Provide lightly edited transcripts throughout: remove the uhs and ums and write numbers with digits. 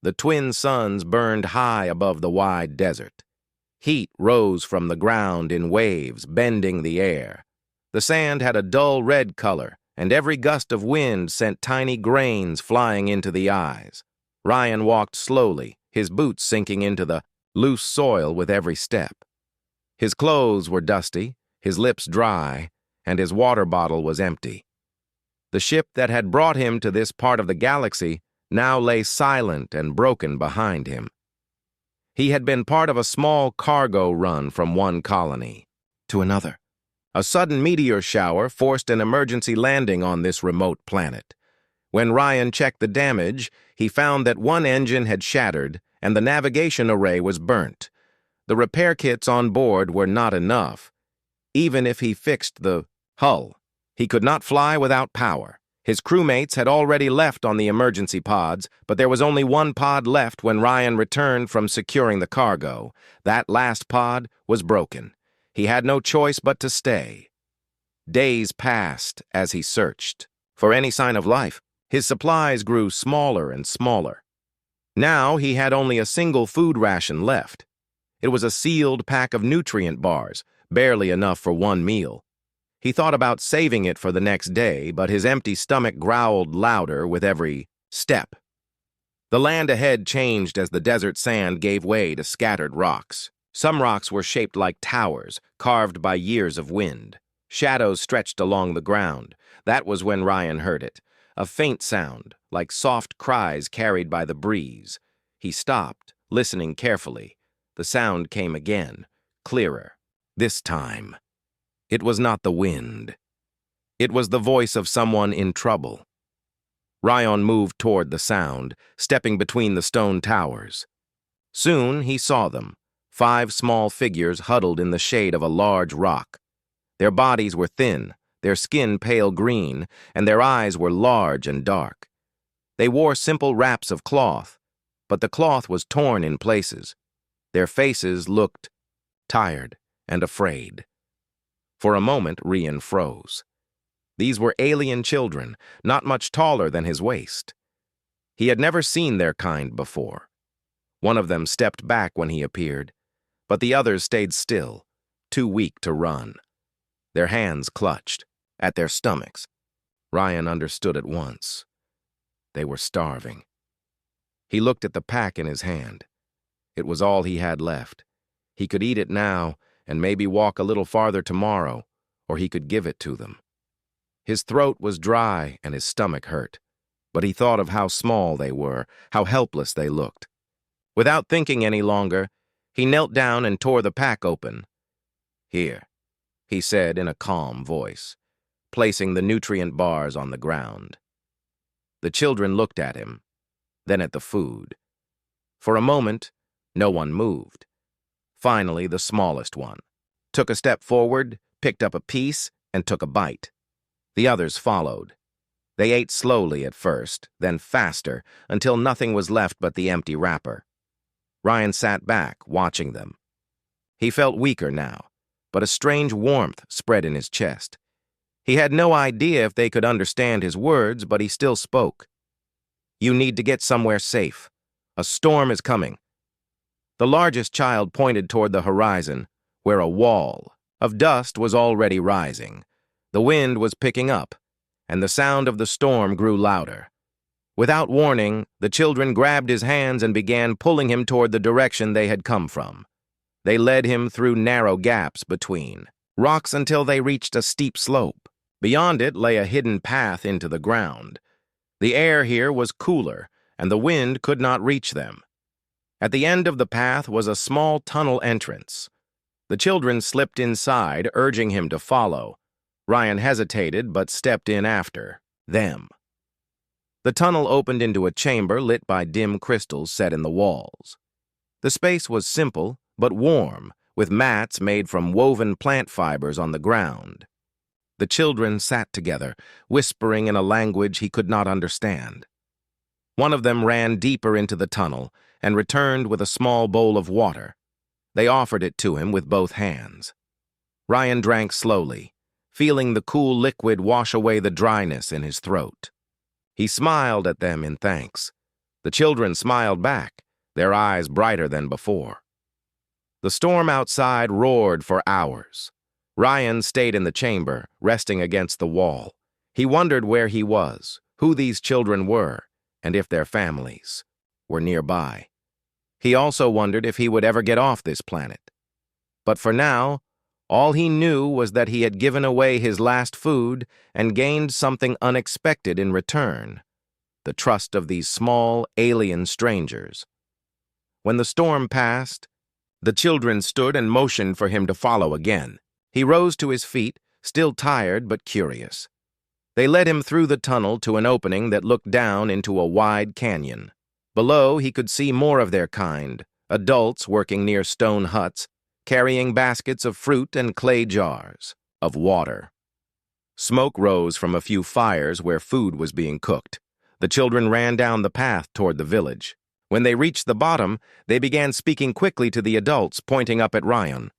the twin suns burned high above the wide desert. Heat rose from the ground in waves, bending the air. The sand had a dull red color, and every gust of wind sent tiny grains flying into the eyes. Ryan walked slowly, his boots sinking into the loose soil with every step. His clothes were dusty, his lips dry, and his water bottle was empty. The ship that had brought him to this part of the galaxy now lay silent and broken behind him. He had been part of a small cargo run from one colony to another. A sudden meteor shower forced an emergency landing on this remote planet. When Ryan checked the damage, he found that one engine had shattered and the navigation array was burnt. The repair kits on board were not enough. Even if he fixed the hull, he could not fly without power. His crewmates had already left on the emergency pods, but there was only one pod left when Ryan returned from securing the cargo. That last pod was broken. He had no choice but to stay. Days passed as he searched for any sign of life. His supplies grew smaller and smaller. Now he had only a single food ration left. It was a sealed pack of nutrient bars, barely enough for one meal. He thought about saving it for the next day, but his empty stomach growled louder with every step. The land ahead changed as the desert sand gave way to scattered rocks. Some rocks were shaped like towers, carved by years of wind. Shadows stretched along the ground. That was when Ryan heard it. A faint sound, like soft cries carried by the breeze. He stopped, listening carefully. The sound came again, clearer. This time, it was not the wind. It was the voice of someone in trouble. Ryan moved toward the sound, stepping between the stone towers. Soon he saw them, 5 small figures huddled in the shade of a large rock. Their bodies were thin, their skin pale green, and their eyes were large and dark. They wore simple wraps of cloth, but the cloth was torn in places. Their faces looked tired and afraid. For a moment, Ryan froze. These were alien children, not much taller than his waist. He had never seen their kind before. One of them stepped back when he appeared, but the others stayed still, too weak to run. Their hands clutched at their stomachs. Ryan understood at once. They were starving. He looked at the pack in his hand. It was all he had left. He could eat it now and maybe walk a little farther tomorrow, or he could give it to them. His throat was dry and his stomach hurt, but he thought of how small they were, how helpless they looked. Without thinking any longer, he knelt down and tore the pack open. "Here," he said in a calm voice, placing the nutrient bars on the ground. The children looked at him, then at the food. For a moment, no one moved. Finally, the smallest one took a step forward, picked up a piece, and took a bite. The others followed. They ate slowly at first, then faster, until nothing was left but the empty wrapper. Ryan sat back, watching them. He felt weaker now, but a strange warmth spread in his chest. He had no idea if they could understand his words, but he still spoke. "You need to get somewhere safe. A storm is coming." The largest child pointed toward the horizon, where a wall of dust was already rising. The wind was picking up, and the sound of the storm grew louder. Without warning, the children grabbed his hands and began pulling him toward the direction they had come from. They led him through narrow gaps between rocks until they reached a steep slope. Beyond it lay a hidden path into the ground. The air here was cooler, and the wind could not reach them. At the end of the path was a small tunnel entrance. The children slipped inside, urging him to follow. Ryan hesitated but stepped in after them. The tunnel opened into a chamber lit by dim crystals set in the walls. The space was simple but warm, with mats made from woven plant fibers on the ground. The children sat together, whispering in a language he could not understand. One of them ran deeper into the tunnel and returned with a small bowl of water. They offered it to him with both hands. Ryan drank slowly, feeling the cool liquid wash away the dryness in his throat. He smiled at them in thanks. The children smiled back, their eyes brighter than before. The storm outside roared for hours. Ryan stayed in the chamber, resting against the wall. He wondered where he was, who these children were, and if their families were nearby. He also wondered if he would ever get off this planet. But for now, all he knew was that he had given away his last food and gained something unexpected in return: the trust of these small, alien strangers. When the storm passed, the children stood and motioned for him to follow again. He rose to his feet, still tired but curious. They led him through the tunnel to an opening that looked down into a wide canyon. Below, he could see more of their kind, adults working near stone huts, carrying baskets of fruit and clay jars of water. Smoke rose from a few fires where food was being cooked. The children ran down the path toward the village. When they reached the bottom, they began speaking quickly to the adults, pointing up at Ryan.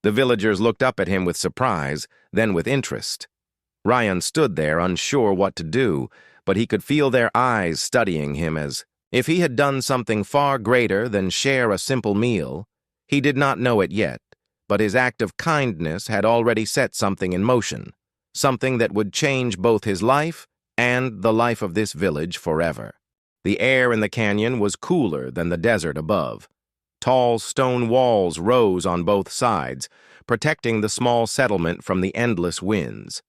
The villagers looked up at him with surprise, then with interest. Ryan stood there, unsure what to do, but he could feel their eyes studying him as if he had done something far greater than share a simple meal. He did not know it yet, but his act of kindness had already set something in motion, something that would change both his life and the life of this village forever. The air in the canyon was cooler than the desert above. Tall stone walls rose on both sides, protecting the small settlement from the endless winds.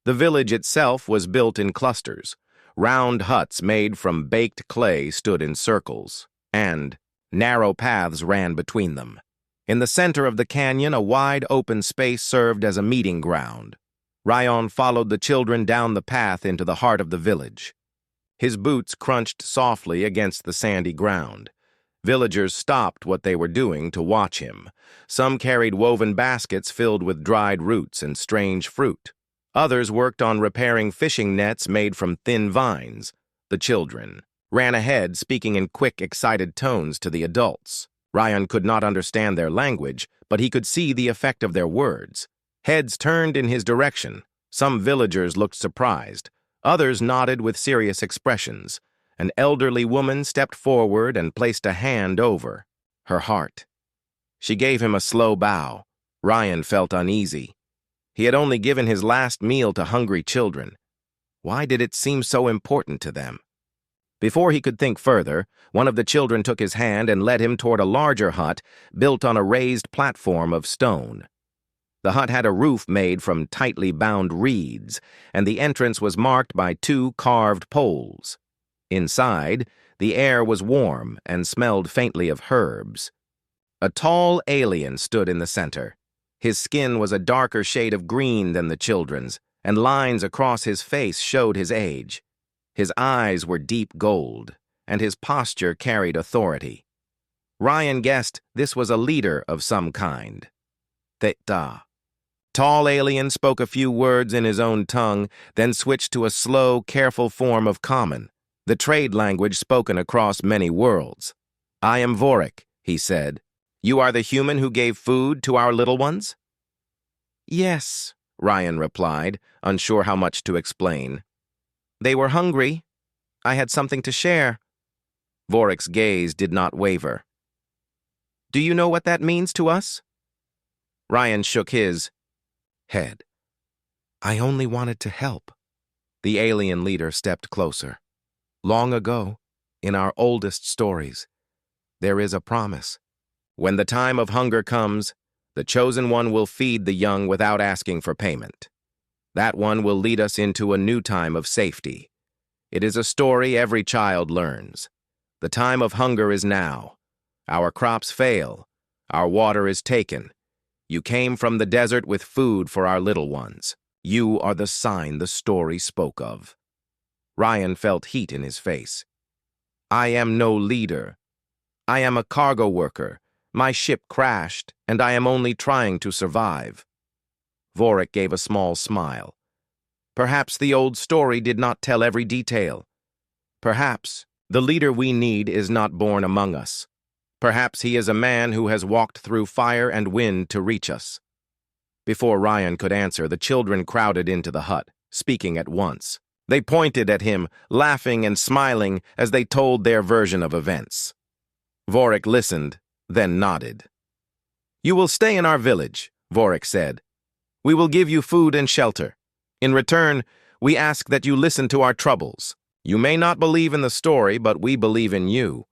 The village itself was built in clusters. Round huts made from baked clay stood in circles, and narrow paths ran between them. In the center of the canyon, a wide open space served as a meeting ground. Ryan followed the children down the path into the heart of the village. His boots crunched softly against the sandy ground. Villagers stopped what they were doing to watch him. Some carried woven baskets filled with dried roots and strange fruit. Others worked on repairing fishing nets made from thin vines. The children ran ahead, speaking in quick, excited tones to the adults. Ryan could not understand their language, but he could see the effect of their words. Heads turned in his direction. Some villagers looked surprised. Others nodded with serious expressions. An elderly woman stepped forward and placed a hand over her heart. She gave him a slow bow. Ryan felt uneasy. He had only given his last meal to hungry children. Why did it seem so important to them? Before he could think further, one of the children took his hand and led him toward a larger hut built on a raised platform of stone. The hut had a roof made from tightly bound reeds, and the entrance was marked by 2 carved poles. Inside, the air was warm and smelled faintly of herbs. A tall alien stood in the center. His skin was a darker shade of green than the children's, and lines across his face showed his age. His eyes were deep gold, and his posture carried authority. Ryan guessed this was a leader of some kind. Theta. Tall alien spoke a few words in his own tongue, then switched to a slow, careful form of common, the trade language spoken across many worlds. "I am Vorik," he said. "You are the human who gave food to our little ones?" "Yes," Ryan replied, unsure how much to explain. "They were hungry. I had something to share." Vorik's gaze did not waver. "Do you know what that means to us?" Ryan shook his head. "I only wanted to help." The alien leader stepped closer. "Long ago, in our oldest stories, there is a promise. When the time of hunger comes, the chosen one will feed the young without asking for payment. That one will lead us into a new time of safety. It is a story every child learns. The time of hunger is now. Our crops fail. Our water is taken. You came from the desert with food for our little ones. You are the sign the story spoke of." Ryan felt heat in his face. "I am no leader. I am a cargo worker. My ship crashed, and I am only trying to survive." Vorik gave a small smile. "Perhaps the old story did not tell every detail. Perhaps the leader we need is not born among us. Perhaps he is a man who has walked through fire and wind to reach us." Before Ryan could answer, the children crowded into the hut, speaking at once. They pointed at him, laughing and smiling as they told their version of events. Vorik listened, then nodded. "You will stay in our village," Vorik said. "We will give you food and shelter. In return, we ask that you listen to our troubles. You may not believe in the story, but we believe in you."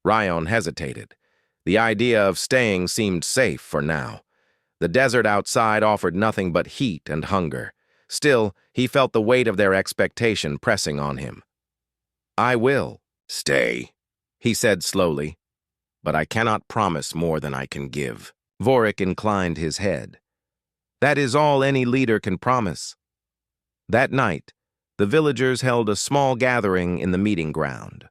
Ryan hesitated. The idea of staying seemed safe for now. The desert outside offered nothing but heat and hunger. Still, he felt the weight of their expectation pressing on him. "I will stay," he said slowly, "but I cannot promise more than I can give." Vorik inclined his head. "That is all any leader can promise." That night, the villagers held a small gathering in the meeting ground.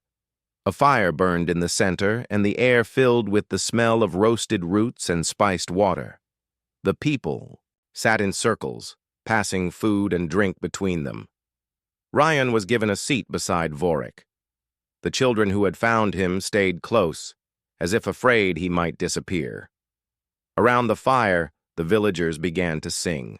A fire burned in the center, and the air filled with the smell of roasted roots and spiced water. The people sat in circles, passing food and drink between them. Ryan was given a seat beside Vorik. The children who had found him stayed close, as if afraid he might disappear. Around the fire, the villagers began to sing.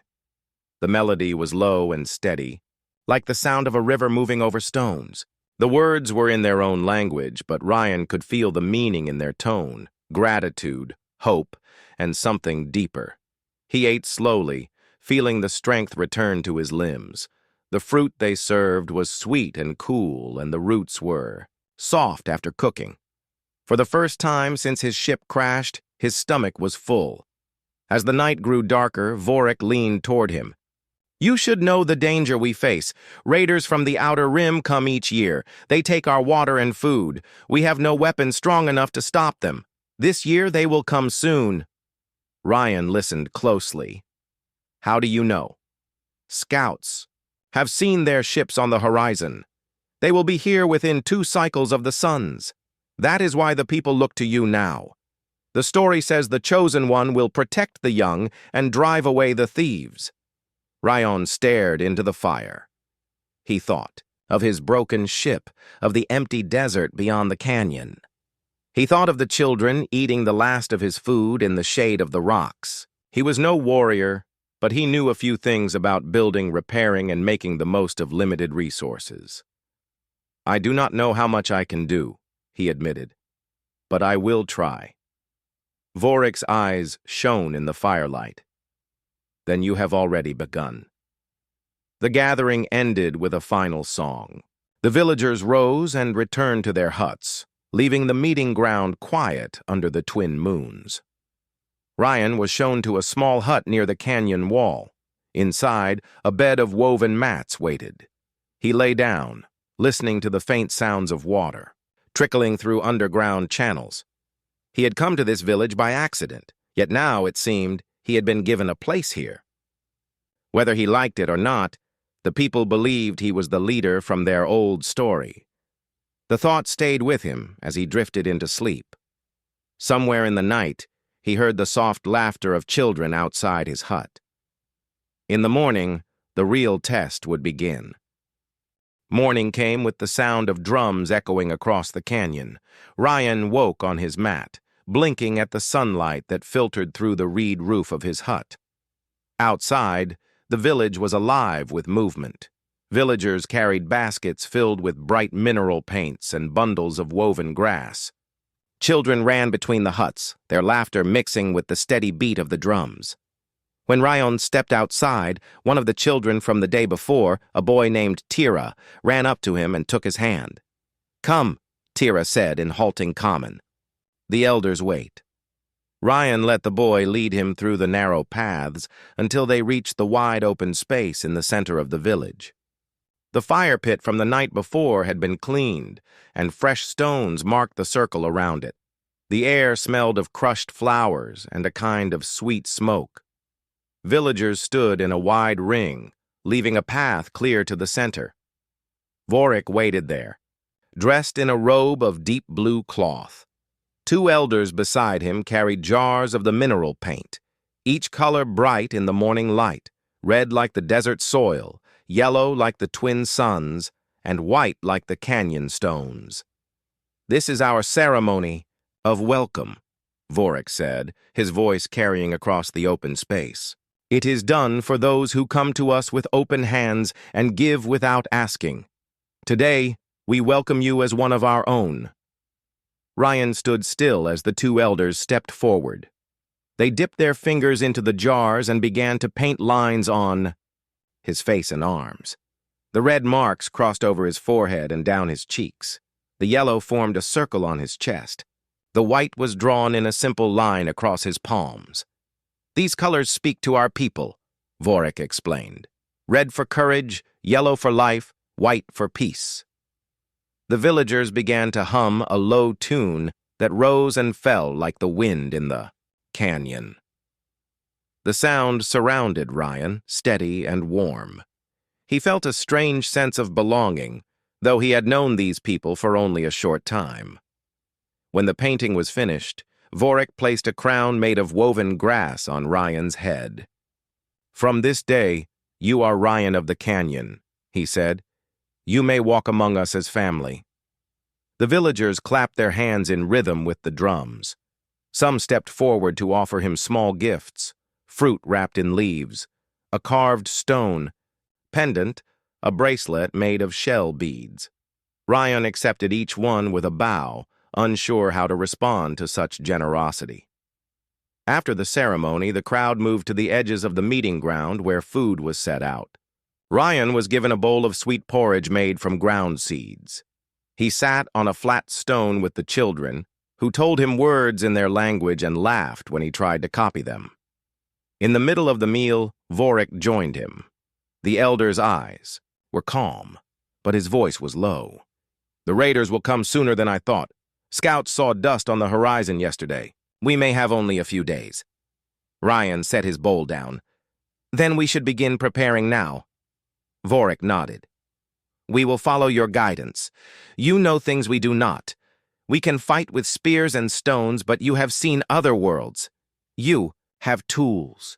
The melody was low and steady, like the sound of a river moving over stones. The words were in their own language, but Ryan could feel the meaning in their tone: gratitude, hope, and something deeper. He ate slowly, feeling the strength return to his limbs. The fruit they served was sweet and cool, and the roots were soft after cooking. For the first time since his ship crashed, his stomach was full. As the night grew darker, Vorik leaned toward him. "You should know the danger we face. Raiders from the Outer Rim come each year. They take our water and food. We have no weapon strong enough to stop them. This year they will come soon." Ryan listened closely. "How do you know?" "Scouts have seen their ships on the horizon. They will be here within 2 cycles of the suns. That is why the people look to you now. The story says the Chosen One will protect the young and drive away the thieves." Ryan stared into the fire. He thought of his broken ship, of the empty desert beyond the canyon. He thought of the children eating the last of his food in the shade of the rocks. He was no warrior, but he knew a few things about building, repairing, and making the most of limited resources. "I do not know how much I can do," he admitted, "but I will try." Vorik's eyes shone in the firelight. "Then you have already begun." The gathering ended with a final song. The villagers rose and returned to their huts, leaving the meeting ground quiet under the twin moons. Ryan was shown to a small hut near the canyon wall. Inside, a bed of woven mats waited. He lay down, listening to the faint sounds of water, trickling through underground channels. He had come to this village by accident, yet now, it seemed, he had been given a place here. Whether he liked it or not, the people believed he was the leader from their old story. The thought stayed with him as he drifted into sleep. Somewhere in the night, he heard the soft laughter of children outside his hut. In the morning, the real test would begin. Morning came with the sound of drums echoing across the canyon. Ryan woke on his mat, blinking at the sunlight that filtered through the reed roof of his hut. Outside, the village was alive with movement. Villagers carried baskets filled with bright mineral paints and bundles of woven grass. Children ran between the huts, their laughter mixing with the steady beat of the drums. When Ryan stepped outside, one of the children from the day before, a boy named Tira, ran up to him and took his hand. "Come," Tira said in halting common. "The elders wait." Ryan let the boy lead him through the narrow paths until they reached the wide open space in the center of the village. The fire pit from the night before had been cleaned, and fresh stones marked the circle around it. The air smelled of crushed flowers and a kind of sweet smoke. Villagers stood in a wide ring, leaving a path clear to the center. Vorik waited there, dressed in a robe of deep blue cloth. 2 elders beside him carried jars of the mineral paint, each color bright in the morning light, red like the desert soil, yellow like the twin suns, and white like the canyon stones. "This is our ceremony of welcome," Vorik said, his voice carrying across the open space. It is done for those who come to us with open hands and give without asking. Today, we welcome you as one of our own." Ryan stood still as the two elders stepped forward. They dipped their fingers into the jars and began to paint lines on his face and arms. The red marks crossed over his forehead and down his cheeks. The yellow formed a circle on his chest. The white was drawn in a simple line across his palms. "These colors speak to our people," Vorik explained. "Red for courage, yellow for life, white for peace." The villagers began to hum a low tune that rose and fell like the wind in the canyon. The sound surrounded Ryan, steady and warm. He felt a strange sense of belonging, though he had known these people for only a short time. When the painting was finished, Vorik placed a crown made of woven grass on Ryan's head. "From this day, you are Ryan of the Canyon," he said. "You may walk among us as family." The villagers clapped their hands in rhythm with the drums. Some stepped forward to offer him small gifts, fruit wrapped in leaves, a carved stone, pendant, a bracelet made of shell beads. Ryan accepted each one with a bow, unsure how to respond to such generosity. After the ceremony, the crowd moved to the edges of the meeting ground where food was set out. Ryan was given a bowl of sweet porridge made from ground seeds. He sat on a flat stone with the children, who told him words in their language and laughed when he tried to copy them. In the middle of the meal, Vorik joined him. The elder's eyes were calm, but his voice was low. "The raiders will come sooner than I thought. Scouts saw dust on the horizon yesterday. We may have only a few days." Ryan set his bowl down. "Then we should begin preparing now." Vorik nodded. "We will follow your guidance. You know things we do not. We can fight with spears and stones, but you have seen other worlds. You have tools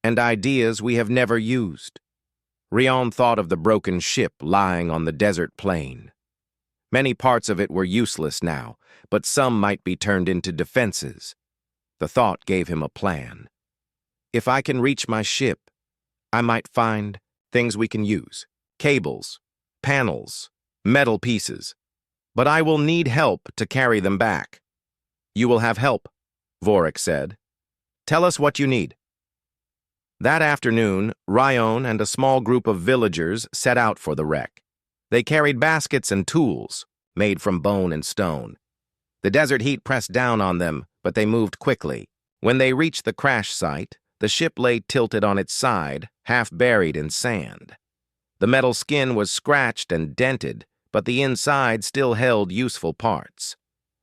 and ideas we have never used." Rion thought of the broken ship lying on the desert plain. Many parts of it were useless now, but some might be turned into defenses. The thought gave him a plan. "If I can reach my ship, I might find things we can use. Cables, panels, metal pieces. But I will need help to carry them back." "You will have help," Vorik said. "Tell us what you need." That afternoon, Ryan and a small group of villagers set out for the wreck. They carried baskets and tools, made from bone and stone. The desert heat pressed down on them, but they moved quickly. When they reached the crash site, the ship lay tilted on its side, half buried in sand. The metal skin was scratched and dented, but the inside still held useful parts.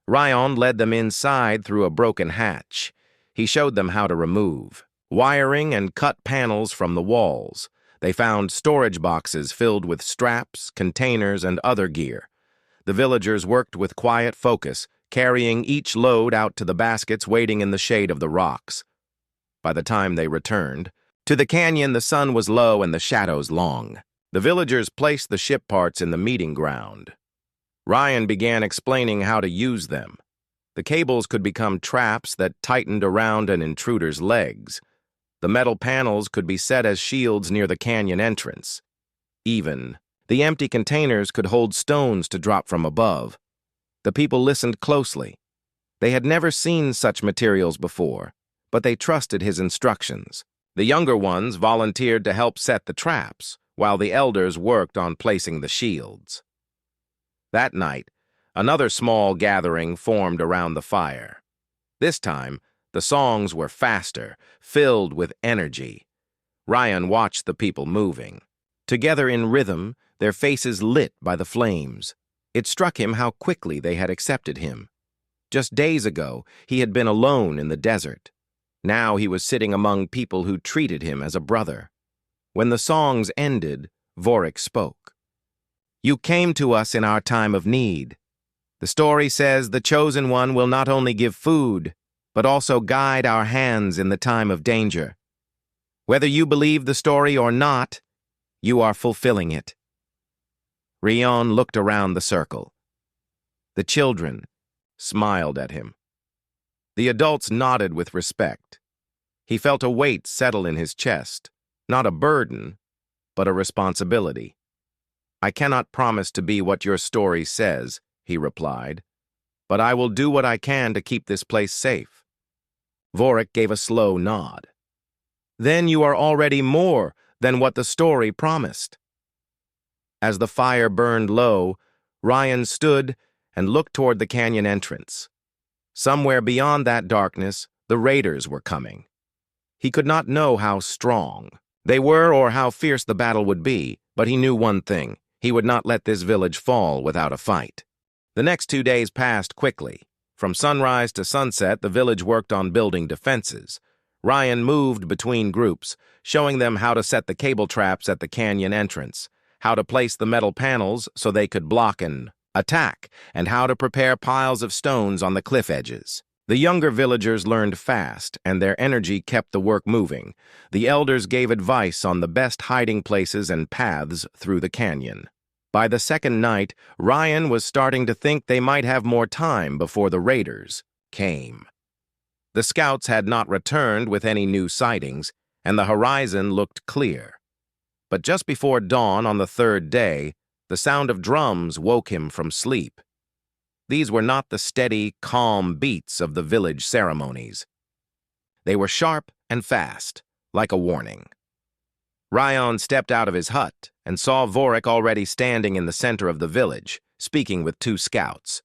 Ryan led them inside through a broken hatch. He showed them how to remove wiring and cut panels from the walls. They found storage boxes filled with straps, containers, and other gear. The villagers worked with quiet focus, carrying each load out to the baskets waiting in the shade of the rocks. By the time they returned to the canyon, the sun was low and the shadows long. The villagers placed the ship parts in the meeting ground. Ryan began explaining how to use them. The cables could become traps that tightened around an intruder's legs. The metal panels could be set as shields near the canyon entrance. Even, the empty containers could hold stones to drop from above. The people listened closely. They had never seen such materials before, but they trusted his instructions. The younger ones volunteered to help set the traps, while the elders worked on placing the shields. That night, another small gathering formed around the fire. This time, the songs were faster, filled with energy. Ryan watched the people moving. Together in rhythm, their faces lit by the flames. It struck him how quickly they had accepted him. Just days ago, he had been alone in the desert. Now he was sitting among people who treated him as a brother. When the songs ended, Vorik spoke. "You came to us in our time of need. The story says the Chosen One will not only give food, but also guide our hands in the time of danger. Whether you believe the story or not, you are fulfilling it." Rion looked around the circle. The children smiled at him. The adults nodded with respect. He felt a weight settle in his chest, not a burden, but a responsibility. "I cannot promise to be what your story says," he replied, "but I will do what I can to keep this place safe." Vorik gave a slow nod. "Then you are already more than what the story promised." As the fire burned low, Ryan stood and looked toward the canyon entrance. Somewhere beyond that darkness, the raiders were coming. He could not know how strong they were or how fierce the battle would be, but he knew one thing: he would not let this village fall without a fight. The next 2 days passed quickly. From sunrise to sunset, the village worked on building defenses. Ryan moved between groups, showing them how to set the cable traps at the canyon entrance, how to place the metal panels so they could block an attack, and how to prepare piles of stones on the cliff edges. The younger villagers learned fast, and their energy kept the work moving. The elders gave advice on the best hiding places and paths through the canyon. By the second night, Ryan was starting to think they might have more time before the raiders came. The scouts had not returned with any new sightings, and the horizon looked clear. But just before dawn on the third day, the sound of drums woke him from sleep. These were not the steady, calm beats of the village ceremonies. They were sharp and fast, like a warning. Ryan stepped out of his hut and saw Vorik already standing in the center of the village, speaking with 2 scouts.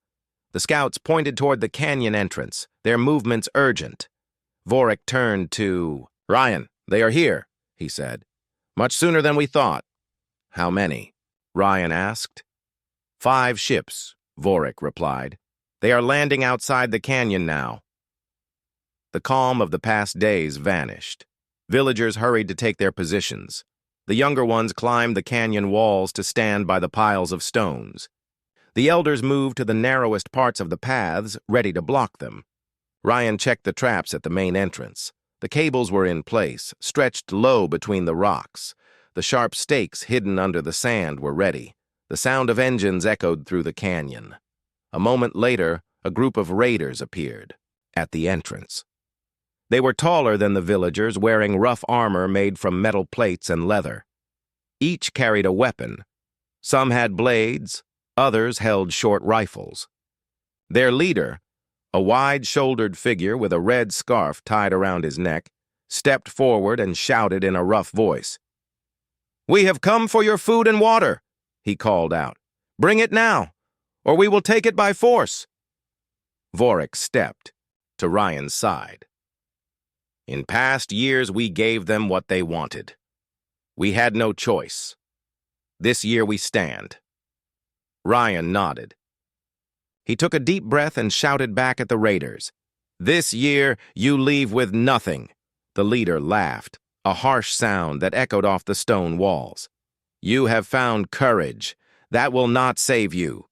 The scouts pointed toward the canyon entrance, their movements urgent. Vorik turned to Ryan. "They are here," he said. "Much sooner than we thought." "How many?" Ryan asked. 5 ships, Vorik replied. "They are landing outside the canyon now." The calm of the past days vanished. Villagers hurried to take their positions. The younger ones climbed the canyon walls to stand by the piles of stones. The elders moved to the narrowest parts of the paths, ready to block them. Ryan checked the traps at the main entrance. The cables were in place, stretched low between the rocks. The sharp stakes hidden under the sand were ready. The sound of engines echoed through the canyon. A moment later, a group of raiders appeared at the entrance. They were taller than the villagers, wearing rough armor made from metal plates and leather. Each carried a weapon. Some had blades, others held short rifles. Their leader, a wide-shouldered figure with a red scarf tied around his neck, stepped forward and shouted in a rough voice. "We have come for your food and water," he called out. "Bring it now, or we will take it by force." Vorik stepped to Ryan's side. "In past years, we gave them what they wanted. We had no choice. This year we stand." Ryan nodded. He took a deep breath and shouted back at the raiders. "This year, you leave with nothing." The leader laughed, a harsh sound that echoed off the stone walls. "You have found courage. That will not save you."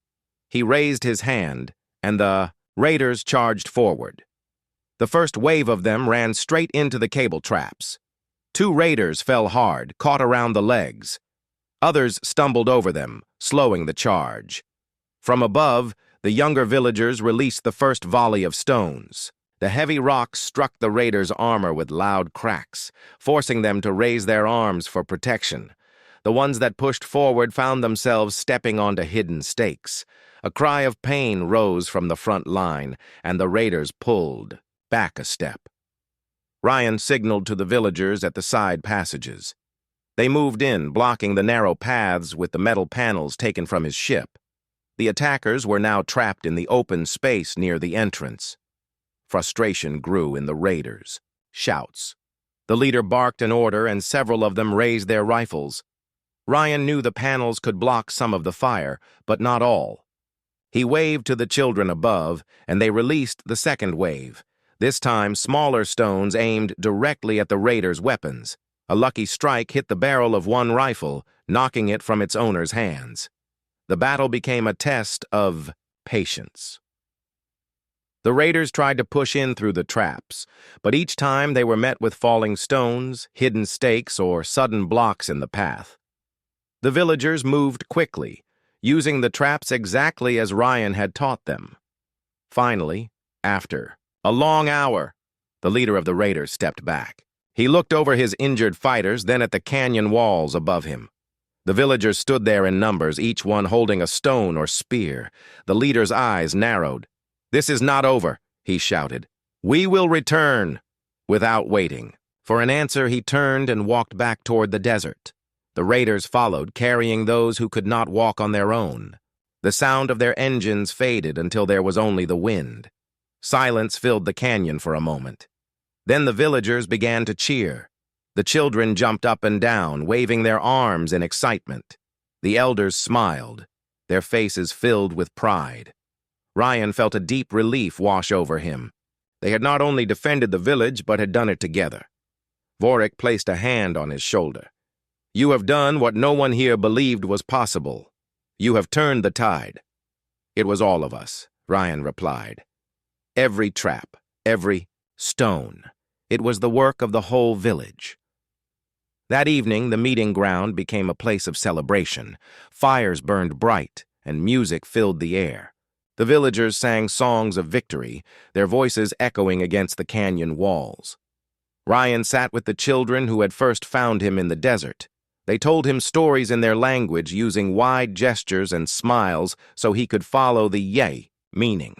He raised his hand, and the raiders charged forward. The first wave of them ran straight into the cable traps. 2 raiders fell hard, caught around the legs. Others stumbled over them, slowing the charge. From above, the younger villagers released the first volley of stones. The heavy rocks struck the raiders' armor with loud cracks, forcing them to raise their arms for protection. The ones that pushed forward found themselves stepping onto hidden stakes. A cry of pain rose from the front line, and the raiders pulled back a step. Ryan signaled to the villagers at the side passages. They moved in, blocking the narrow paths with the metal panels taken from his ship. The attackers were now trapped in the open space near the entrance. Frustration grew in the raiders. Shouts. The leader barked an order, and several of them raised their rifles. Ryan knew the panels could block some of the fire, but not all. He waved to the children above, and they released the second wave. This time, smaller stones aimed directly at the raiders' weapons. A lucky strike hit the barrel of one rifle, knocking it from its owner's hands. The battle became a test of patience. The raiders tried to push in through the traps, but each time they were met with falling stones, hidden stakes, or sudden blocks in the path. The villagers moved quickly, using the traps exactly as Ryan had taught them. Finally, after a long hour, The leader of the raiders stepped back. He looked over his injured fighters, then at the canyon walls above him. The villagers stood there in numbers, each one holding a stone or spear. The leader's eyes narrowed. "This is not over," he shouted. "We will return." Without waiting. For an answer, he turned and walked back toward the desert. The raiders followed, carrying those who could not walk on their own. The sound of their engines faded until there was only the wind. Silence filled the canyon for a moment. Then the villagers began to cheer. The children jumped up and down, waving their arms in excitement. The elders smiled, their faces filled with pride. Ryan felt a deep relief wash over him. They had not only defended the village, but had done it together. Vorik placed a hand on his shoulder. "You have done what no one here believed was possible. You have turned the tide." "It was all of us," Ryan replied. "Every trap, every stone. It was the work of the whole village." That evening, the meeting ground became a place of celebration. Fires burned bright, and music filled the air. The villagers sang songs of victory, their voices echoing against the canyon walls. Ryan sat with the children who had first found him in the desert. They told him stories in their language, using wide gestures and smiles so he could follow the yay meaning.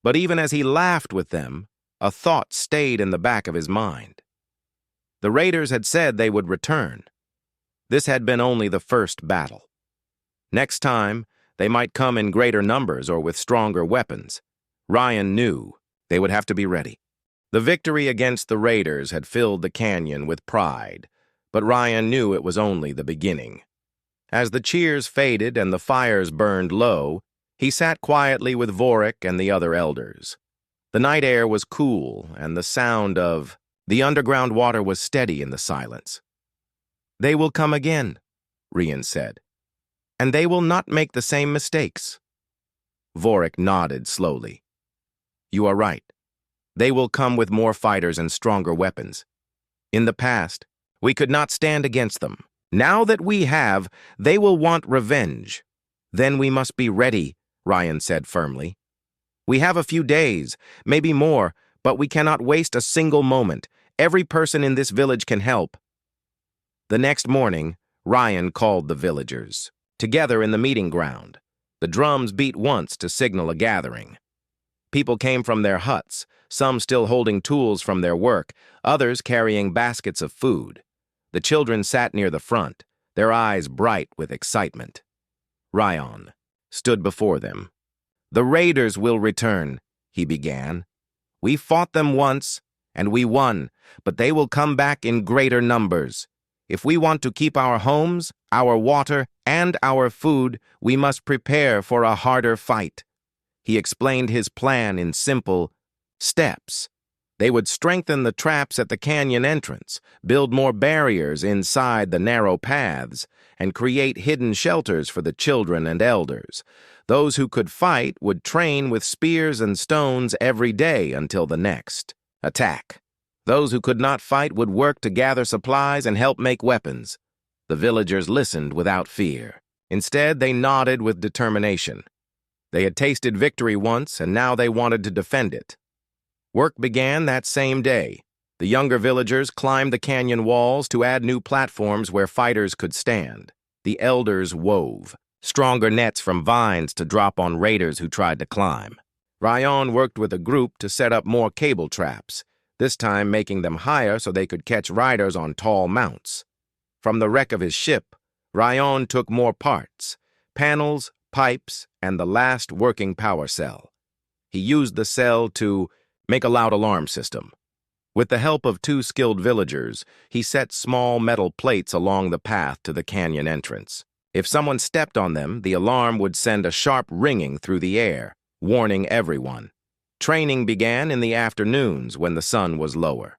But even as he laughed with them, a thought stayed in the back of his mind. The raiders had said they would return. This had been only the first battle. Next time, they might come in greater numbers or with stronger weapons. Ryan knew they would have to be ready. The victory against the raiders had filled the canyon with pride, but Ryan knew it was only the beginning. As the cheers faded and the fires burned low, he sat quietly with Vorik and the other elders. The night air was cool, and the sound of the underground water was steady in the silence. "They will come again," Rian said, "and they will not make the same mistakes." Vorik nodded slowly. "You are right. They will come with more fighters and stronger weapons. In the past, we could not stand against them. Now that we have, they will want revenge. Then we must be ready," Ryan said firmly. "We have a few days, maybe more, but we cannot waste a single moment. Every person in this village can help." The next morning, Ryan called the villagers. Together in the meeting ground, the drums beat once to signal a gathering. People came from their huts, some still holding tools from their work, others carrying baskets of food. The children sat near the front, their eyes bright with excitement. Ryan stood before them. "The raiders will return," he began. "We fought them once, and we won, but they will come back in greater numbers. If we want to keep our homes, our water, and our food, we must prepare for a harder fight." He explained his plan in simple steps. They would strengthen the traps at the canyon entrance, build more barriers inside the narrow paths, and create hidden shelters for the children and elders. Those who could fight would train with spears and stones every day until the next attack. Those who could not fight would work to gather supplies and help make weapons. The villagers listened without fear. Instead, they nodded with determination. They had tasted victory once, and now they wanted to defend it. Work began that same day. The younger villagers climbed the canyon walls to add new platforms where fighters could stand. The elders wove stronger nets from vines to drop on raiders who tried to climb. Ryan worked with a group to set up more cable traps, this time making them higher so they could catch riders on tall mounts. From the wreck of his ship, Ryan took more parts, panels, pipes, and the last working power cell. He used the cell to make a loud alarm system. With the help of 2 skilled villagers, he set small metal plates along the path to the canyon entrance. If someone stepped on them, the alarm would send a sharp ringing through the air, warning everyone. Training began in the afternoons when the sun was lower.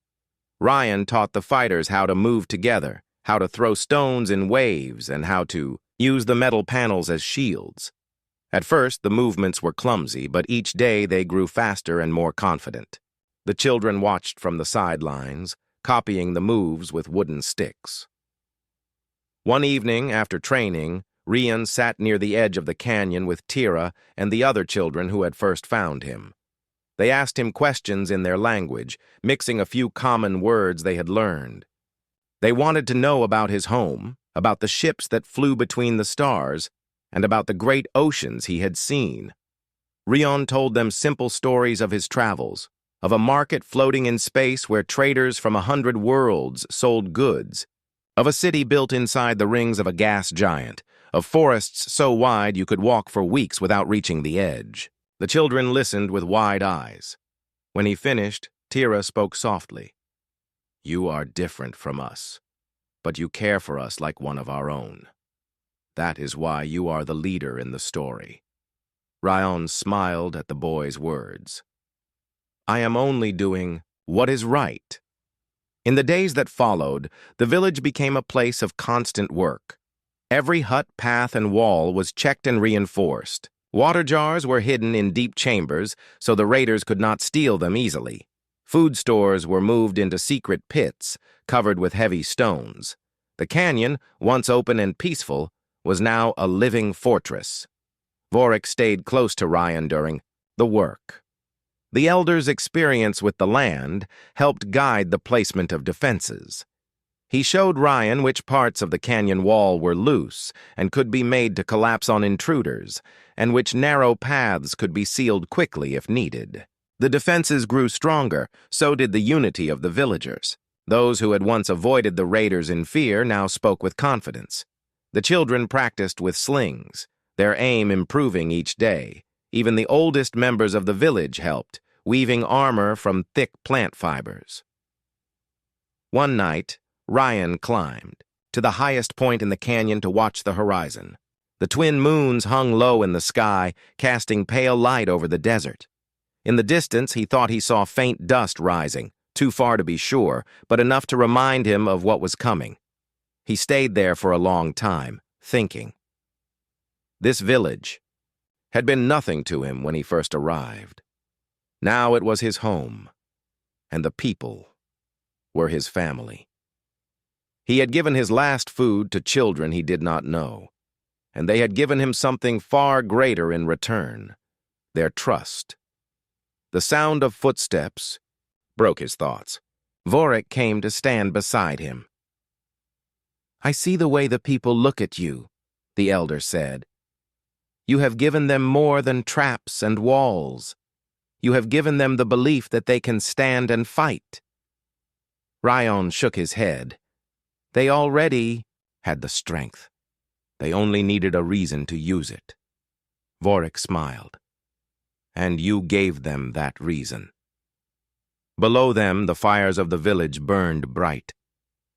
Ryan taught the fighters how to move together, how to throw stones in waves, and how to use the metal panels as shields. At first, the movements were clumsy, but each day they grew faster and more confident. The children watched from the sidelines, copying the moves with wooden sticks. One evening, after training, Rian sat near the edge of the canyon with Tira and the other children who had first found him. They asked him questions in their language, mixing a few common words they had learned. They wanted to know about his home, about the ships that flew between the stars, and about the great oceans he had seen. Rion told them simple stories of his travels, of a market floating in space where traders from 100 worlds sold goods, of a city built inside the rings of a gas giant, of forests so wide you could walk for weeks without reaching the edge. The children listened with wide eyes. When he finished, Tira spoke softly. "You are different from us, but you care for us like one of our own. That is why you are the leader in the story." Rion smiled at the boy's words. "I am only doing what is right." In the days that followed, the village became a place of constant work. Every hut, path, and wall was checked and reinforced. Water jars were hidden in deep chambers so the raiders could not steal them easily. Food stores were moved into secret pits, covered with heavy stones. The canyon, once open and peaceful, was now a living fortress. Vorik stayed close to Ryan during the work. The elder's experience with the land helped guide the placement of defenses. He showed Ryan which parts of the canyon wall were loose and could be made to collapse on intruders, and which narrow paths could be sealed quickly if needed. The defenses grew stronger, so did the unity of the villagers. Those who had once avoided the raiders in fear now spoke with confidence. The children practiced with slings, their aim improving each day. Even the oldest members of the village helped, weaving armor from thick plant fibers. One night, Ryan climbed to the highest point in the canyon to watch the horizon. The twin moons hung low in the sky, casting pale light over the desert. In the distance, he thought he saw faint dust rising, too far to be sure, but enough to remind him of what was coming. He stayed there for a long time, thinking. This village had been nothing to him when he first arrived. Now it was his home, and the people were his family. He had given his last food to children he did not know, and they had given him something far greater in return, their trust. The sound of footsteps broke his thoughts. Vorik came to stand beside him. "I see the way the people look at you," the elder said. "You have given them more than traps and walls. You have given them the belief that they can stand and fight." Ryan shook his head. They already had the strength. They only needed a reason to use it. Vorik smiled. "And you gave them that reason." Below them, the fires of the village burned bright,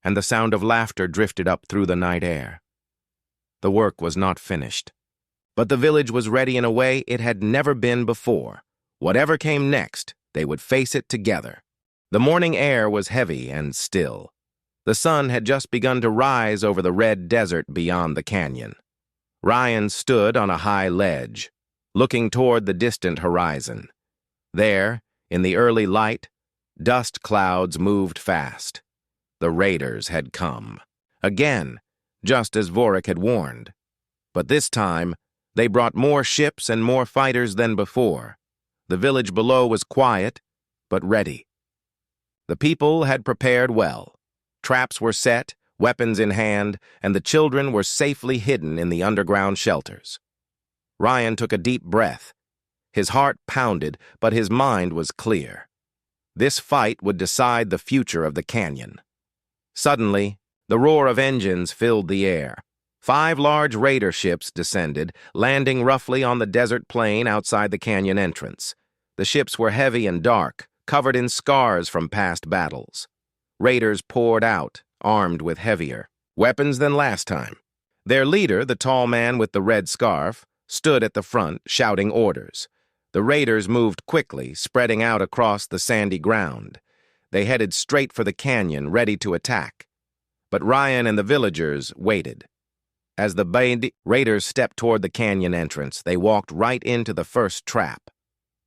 and the sound of laughter drifted up through the night air. The work was not finished, but the village was ready in a way it had never been before. Whatever came next, they would face it together. The morning air was heavy and still. The sun had just begun to rise over the red desert beyond the canyon. Ryan stood on a high ledge, looking toward the distant horizon. There, in the early light, dust clouds moved fast. The raiders had come. Again, just as Vorik had warned. But this time, they brought more ships and more fighters than before. The village below was quiet, but ready. The people had prepared well. Traps were set, weapons in hand, and the children were safely hidden in the underground shelters. Ryan took a deep breath. His heart pounded, but his mind was clear. This fight would decide the future of the canyon. Suddenly, the roar of engines filled the air. 5 large raider ships descended, landing roughly on the desert plain outside the canyon entrance. The ships were heavy and dark, covered in scars from past battles. Raiders poured out, armed with heavier weapons than last time. Their leader, the tall man with the red scarf, stood at the front, shouting orders. The raiders moved quickly, spreading out across the sandy ground. They headed straight for the canyon, ready to attack. But Ryan and the villagers waited. As the raiders stepped toward the canyon entrance, they walked right into the first trap.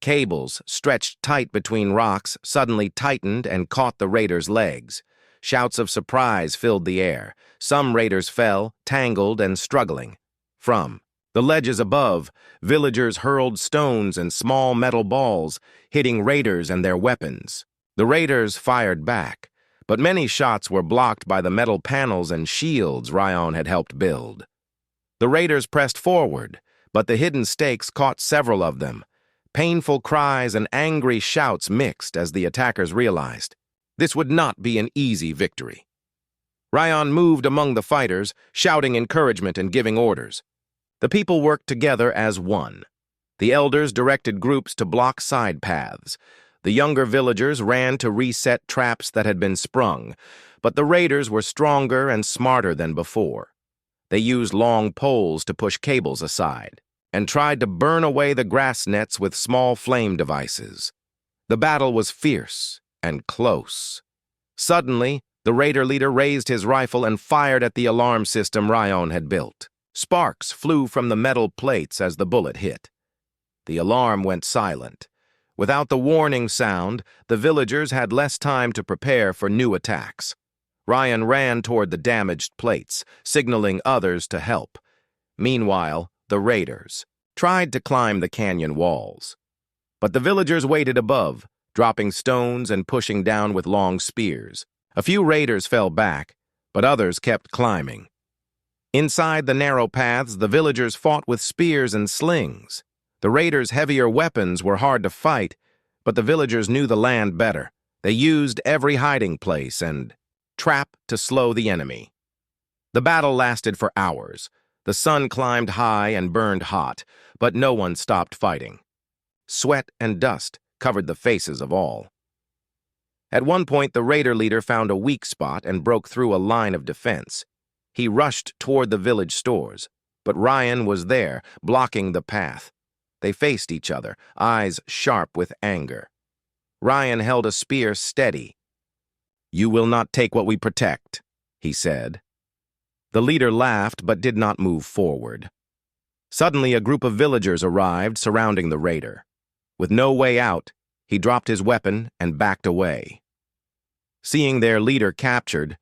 Cables, stretched tight between rocks, suddenly tightened and caught the raiders' legs. Shouts of surprise filled the air. Some raiders fell, tangled and struggling. From The ledges above, villagers hurled stones and small metal balls, hitting raiders and their weapons. The raiders fired back, but many shots were blocked by the metal panels and shields Ryan had helped build. The raiders pressed forward, but the hidden stakes caught several of them. Painful cries and angry shouts mixed as the attackers realized this would not be an easy victory. Ryan moved among the fighters, shouting encouragement and giving orders. The people worked together as one. The elders directed groups to block side paths. The younger villagers ran to reset traps that had been sprung, but the raiders were stronger and smarter than before. They used long poles to push cables aside and tried to burn away the grass nets with small flame devices. The battle was fierce and close. Suddenly, the raider leader raised his rifle and fired at the alarm system Ryan had built. Sparks flew from the metal plates as the bullet hit. The alarm went silent. Without the warning sound, the villagers had less time to prepare for new attacks. Ryan ran toward the damaged plates, signaling others to help. Meanwhile, the raiders tried to climb the canyon walls. But the villagers waited above, dropping stones and pushing down with long spears. A few raiders fell back, but others kept climbing. Inside the narrow paths, the villagers fought with spears and slings. The raiders' heavier weapons were hard to fight, but the villagers knew the land better. They used every hiding place and trap to slow the enemy. The battle lasted for hours. The sun climbed high and burned hot, but no one stopped fighting. Sweat and dust covered the faces of all. At one point, the raider leader found a weak spot and broke through a line of defense. He rushed toward the village stores, but Ryan was there, blocking the path. They faced each other, eyes sharp with anger. Ryan held a spear steady. "You will not take what we protect," he said. The leader laughed but did not move forward. Suddenly, a group of villagers arrived, surrounding the raider. With no way out, he dropped his weapon and backed away. Seeing their leader captured,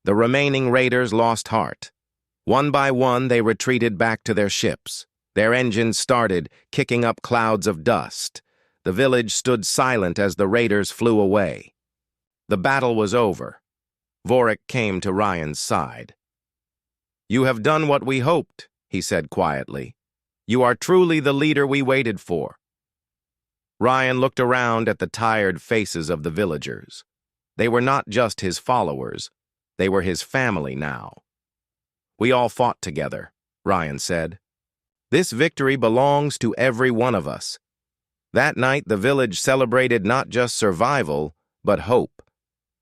the remaining raiders lost heart. One by one, they retreated back to their ships. Their engines started, kicking up clouds of dust. The village stood silent as the raiders flew away. The battle was over. Vorik came to Ryan's side. "You have done what we hoped," he said quietly. "You are truly the leader we waited for." Ryan looked around at the tired faces of the villagers. They were not just his followers. They were his family now. "We all fought together," Ryan said. "This victory belongs to every one of us." That night, the village celebrated not just survival, but hope.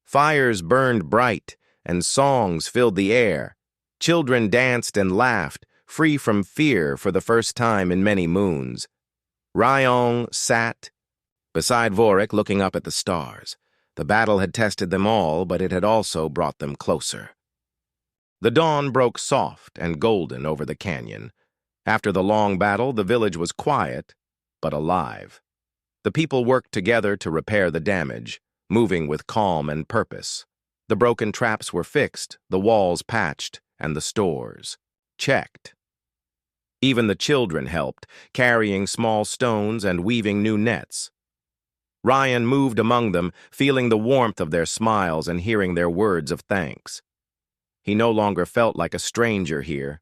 Fires burned bright, and songs filled the air. Children danced and laughed, free from fear for the first time in many moons. Ryan sat beside Vorik, looking up at the stars. The battle had tested them all, but it had also brought them closer. The dawn broke soft and golden over the canyon. After the long battle, the village was quiet, but alive. The people worked together to repair the damage, moving with calm and purpose. The broken traps were fixed, the walls patched, and the stores checked. Even the children helped, carrying small stones and weaving new nets. Ryan moved among them, feeling the warmth of their smiles and hearing their words of thanks. He no longer felt like a stranger here.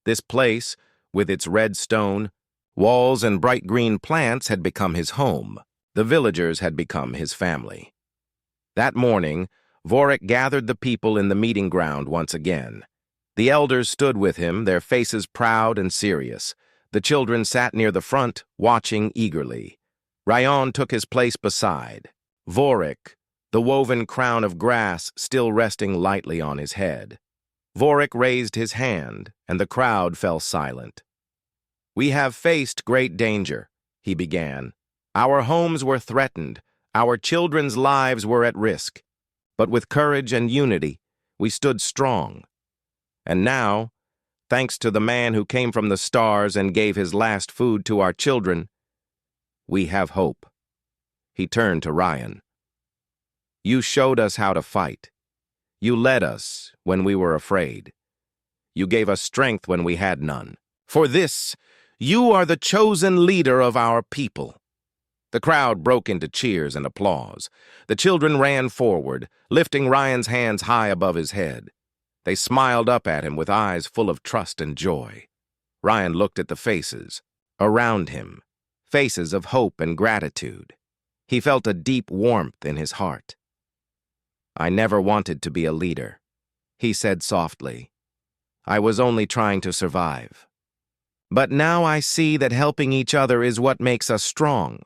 This place, with its red stone, walls, and bright green plants, had become his home. The villagers had become his family. That morning, Vorik gathered the people in the meeting ground once again. The elders stood with him, their faces proud and serious. The children sat near the front, watching eagerly. Ryan took his place beside. Vorik, the woven crown of grass still resting lightly on his head. Vorik raised his hand, and the crowd fell silent. "We have faced great danger," he began. "Our homes were threatened. Our children's lives were at risk. But with courage and unity, we stood strong. And now, thanks to the man who came from the stars and gave his last food to our children, we have hope." He turned to Ryan. "You showed us how to fight. You led us when we were afraid. You gave us strength when we had none. For this, you are the chosen leader of our people." The crowd broke into cheers and applause. The children ran forward, lifting Ryan's hands high above his head. They smiled up at him with eyes full of trust and joy. Ryan looked at the faces around him, faces of hope and gratitude. He felt a deep warmth in his heart. "I never wanted to be a leader," he said softly. "I was only trying to survive. But now I see that helping each other is what makes us strong.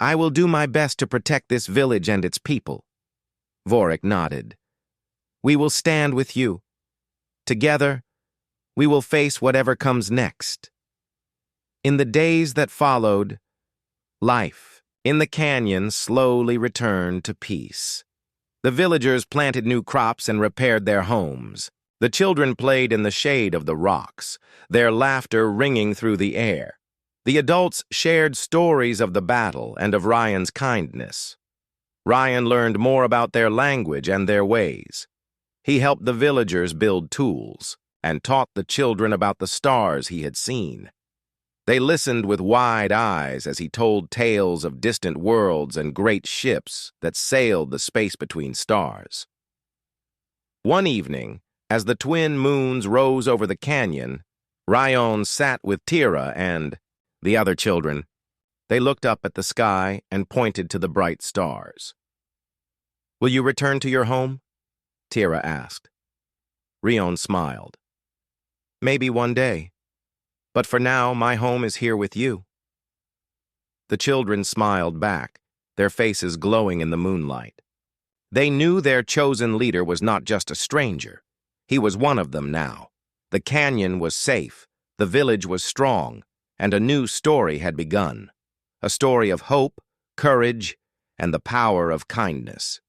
I will do my best to protect this village and its people." Vorik nodded. "We will stand with you. Together, we will face whatever comes next." In the days that followed, life in the canyon slowly returned to peace. The villagers planted new crops and repaired their homes. The children played in the shade of the rocks, their laughter ringing through the air. The adults shared stories of the battle and of Ryan's kindness. Ryan learned more about their language and their ways. He helped the villagers build tools and taught the children about the stars he had seen. They listened with wide eyes as he told tales of distant worlds and great ships that sailed the space between stars. One evening, as the twin moons rose over the canyon, Ryan sat with Tira and the other children. They looked up at the sky and pointed to the bright stars. "Will you return to your home?" Tira asked. Ryan smiled. "Maybe one day. But for now, my home is here with you." The children smiled back, their faces glowing in the moonlight. They knew their chosen leader was not just a stranger. He was one of them now. The canyon was safe, the village was strong, and a new story had begun. A story of hope, courage, and the power of kindness.